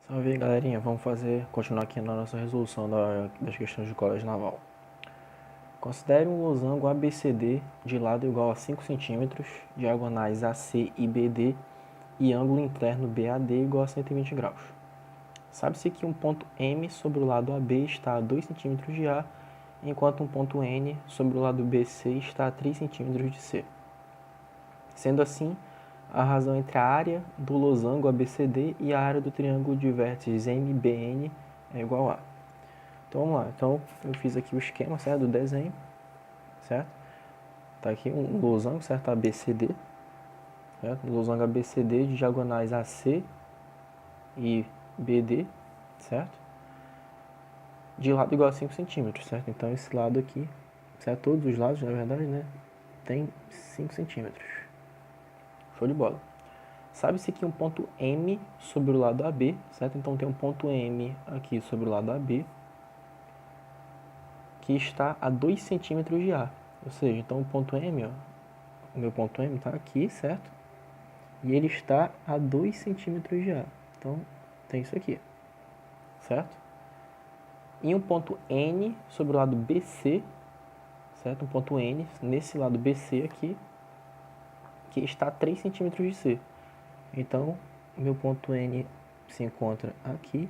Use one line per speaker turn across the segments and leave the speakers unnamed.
Salve aí, galerinha, vamos continuar aqui na nossa resolução das questões de colégio naval. Considere um losango ABCD de lado igual a 5 cm, diagonais AC e BD e ângulo interno BAD igual a 120 graus. Sabe-se que um ponto M sobre o lado AB está a 2 cm de A, enquanto um ponto N sobre o lado BC está a 3 cm de C. Sendo assim, a razão entre a área do losango ABCD e a área do triângulo de vértices MBN é igual a. Então vamos lá. Então eu fiz aqui o esquema, certo, do desenho, certo? Tá aqui um losango, certo, ABCD, certo? Losango ABCD de diagonais AC e BD, certo? De lado igual a 5 centímetros, certo? Então esse lado aqui, certo? Todos os lados, na verdade, né, tem 5 centímetros. Show de bola. Sabe-se que um ponto M sobre o lado AB, certo? Então tem um ponto M aqui sobre o lado AB, que está a 2 centímetros de A. Ou seja, então o ponto M, ó, o meu ponto M está aqui, certo? E ele está a 2 centímetros de A. Então tem isso aqui, certo? E um ponto N sobre o lado BC, certo? Um ponto N nesse lado BC aqui, que está a 3 centímetros de C. Então, meu ponto N se encontra aqui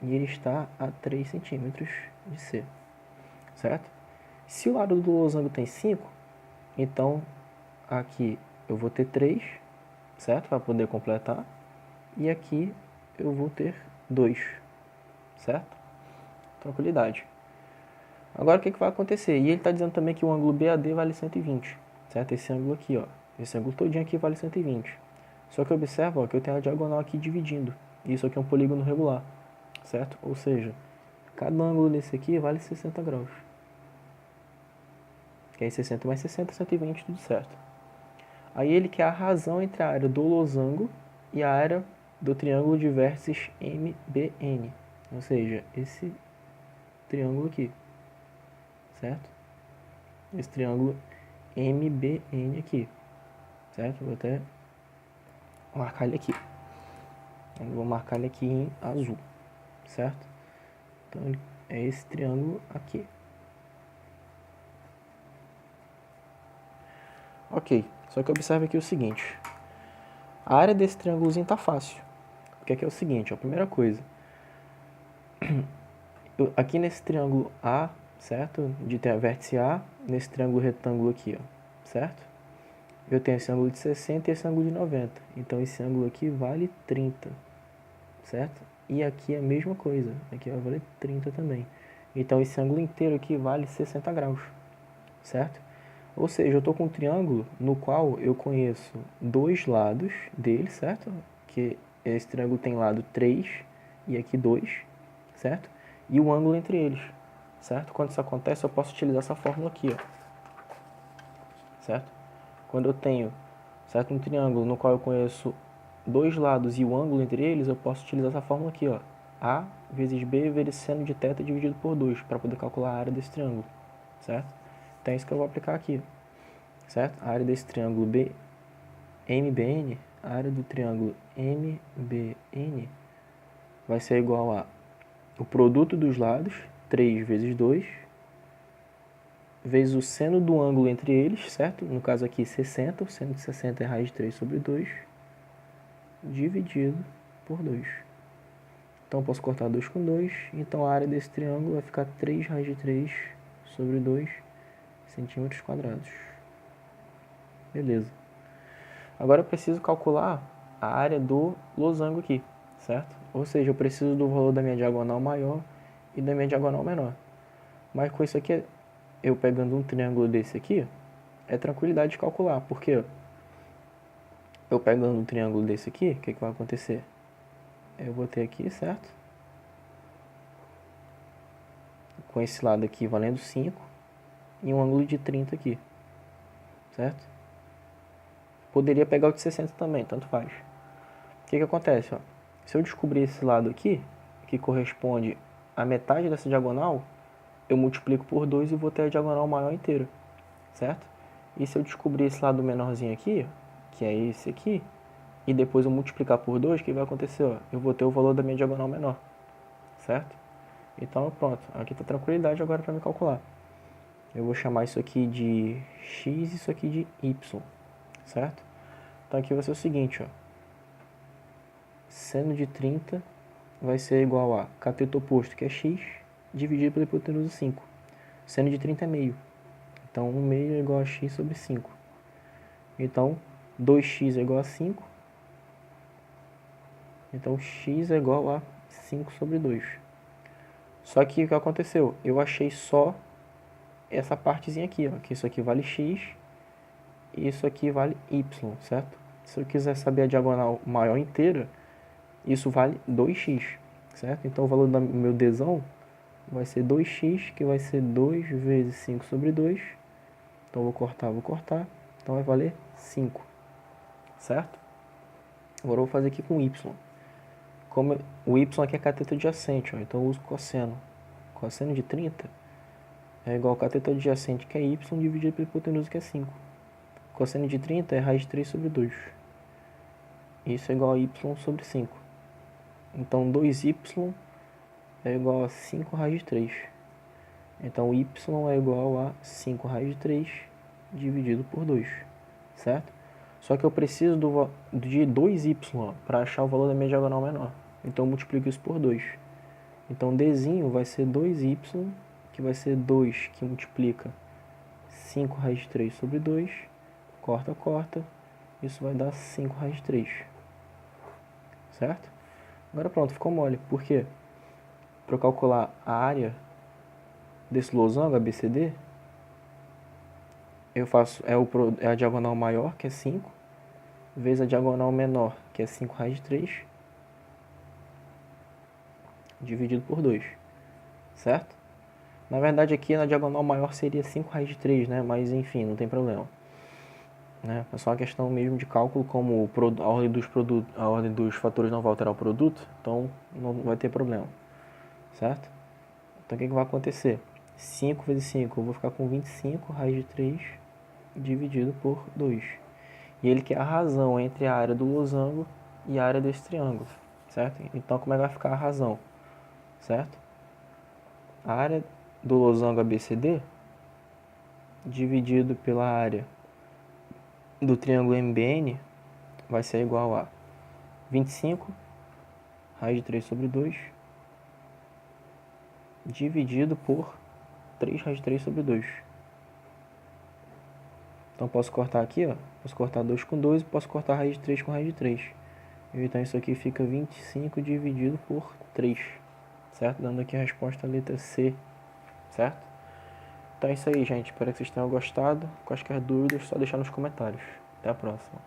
e ele está a 3 centímetros de C, certo? Se o lado do losango tem 5, então aqui eu vou ter 3, certo? Para poder completar. E aqui eu vou ter 2, certo? Tranquilidade. Agora o que vai acontecer? E ele está dizendo também que o ângulo BAD vale 120, certo? Esse ângulo aqui, ó. Esse ângulo todinho aqui vale 120. Só que observa, ó, que eu tenho a diagonal aqui dividindo. Isso aqui é um polígono regular, certo? Ou seja, cada ângulo desse aqui vale 60 graus. Que aí 60 mais 60, 120, tudo certo. Aí ele quer a razão entre a área do losango e a área do triângulo de vértices MBN. Ou seja, esse triângulo aqui, certo? Esse triângulo MBN aqui, certo? Vou até marcar ele aqui. Eu vou marcar ele aqui em azul, certo? Então é esse triângulo aqui. Ok, só que observe aqui o seguinte. A área desse triângulozinho tá fácil. Porque aqui é o seguinte, ó, a primeira coisa. Aqui nesse triângulo A, certo? De ter a vértice A, nesse triângulo retângulo aqui, ó, certo? Eu tenho esse ângulo de 60 e esse ângulo de 90. Então esse ângulo aqui vale 30, certo? E aqui é a mesma coisa, aqui vai valer 30 também. Então esse ângulo inteiro aqui vale 60 graus, certo? Ou seja, eu estou com um triângulo no qual eu conheço dois lados dele, certo? Que esse triângulo tem lado 3 e aqui 2, certo? E o ângulo entre eles, certo? Quando isso acontece, eu posso utilizar essa fórmula aqui, ó, certo? Quando eu tenho, certo, um triângulo no qual eu conheço dois lados e o ângulo entre eles, eu posso utilizar essa fórmula aqui, ó, A vezes B vezes seno de θ dividido por 2, para poder calcular a área desse triângulo, certo? Então é isso que eu vou aplicar aqui, certo? A área desse triângulo MBN, a área do triângulo MBN vai ser igual a o produto dos lados, 3 vezes 2, vezes o seno do ângulo entre eles, certo? No caso aqui 60, o seno de 60 é raiz de 3 sobre 2, dividido por 2. Então eu posso cortar 2 com 2, então a área desse triângulo vai ficar 3 raiz de 3 sobre 2 centímetros quadrados. Beleza. Agora eu preciso calcular a área do losango aqui, certo? Ou seja, eu preciso do valor da minha diagonal maior e da minha diagonal menor. Mas com isso aqui, eu pegando um triângulo desse aqui, é tranquilidade de calcular. Porque eu pegando um triângulo desse aqui, o que vai acontecer? Eu vou ter aqui, certo? Com esse lado aqui valendo 5 e um ângulo de 30 aqui, certo? Poderia pegar o de 60 também, tanto faz. O que acontece? Ó? Se eu descobrir esse lado aqui, que corresponde a metade dessa diagonal, eu multiplico por 2 e vou ter a diagonal maior inteira, certo? E se eu descobrir esse lado menorzinho aqui, que é esse aqui, e depois eu multiplicar por 2, o que vai acontecer? Ó? Eu vou ter o valor da minha diagonal menor, certo? Então pronto, aqui está tranquilidade agora para me calcular. Eu vou chamar isso aqui de x e isso aqui de y, certo? Então aqui vai ser o seguinte, ó. Seno de 30 vai ser igual a cateto oposto, que é x, dividido pela hipotenusa 5. Seno de 30 é meio. Então 1 meio é igual a x sobre 5. Então 2x é igual a 5. Então x é igual a 5 sobre 2. Só que o que aconteceu? Eu achei só essa partezinha aqui, ó, que isso aqui vale x e isso aqui vale y, certo? Se eu quiser saber a diagonal maior inteira, isso vale 2x, certo? Então o valor do meu dzão vai ser 2x, que vai ser 2 vezes 5 sobre 2. Então vou cortar. Então vai valer 5, certo? Agora eu vou fazer aqui com y. Como o y aqui é cateto adjacente, ó, então eu uso cosseno. Cosseno de 30 é igual ao cateto adjacente, que é y, dividido pela hipotenusa, que é 5. Cosseno de 30 é raiz de 3 sobre 2. Isso é igual a y sobre 5. Então 2y é igual a 5 raiz de 3. Então y é igual a 5 raiz de 3 dividido por 2, certo? Só que eu preciso de 2y para achar o valor da minha diagonal menor. Então eu multiplico isso por 2. Então dzinho vai ser 2y, que vai ser 2 que multiplica 5 raiz de 3 sobre 2. Corta. Isso vai dar 5 raiz de 3. Certo? Agora pronto, ficou mole. Por quê? Para eu calcular a área desse losango, ABCD, eu faço é a diagonal maior, que é 5, vezes a diagonal menor, que é 5 raiz de 3, dividido por 2, certo? Na verdade aqui na diagonal maior seria 5 raiz de 3, né? Mas enfim, não tem problema. Né? É só uma questão mesmo de cálculo, como a ordem dos fatores não vai alterar o produto, então não vai ter problema, certo? Então o que vai acontecer? 5 vezes 5, eu vou ficar com 25 raiz de 3 dividido por 2. E ele quer a razão entre a área do losango e a área desse triângulo, certo? Então como é que vai ficar a razão, certo? A área do losango ABCD dividido pela área do triângulo MBN vai ser igual a 25 raiz de 3 sobre 2 dividido por 3 raiz de 3 sobre 2. Então posso cortar aqui, ó. Posso cortar 2 com 2 e posso cortar raiz de 3 com raiz de 3. Então isso aqui fica 25 dividido por 3, certo? Dando aqui a resposta, a letra C, certo? Então é isso aí, gente. Espero que vocês tenham gostado. Quaisquer dúvidas, só deixar nos comentários. Até a próxima.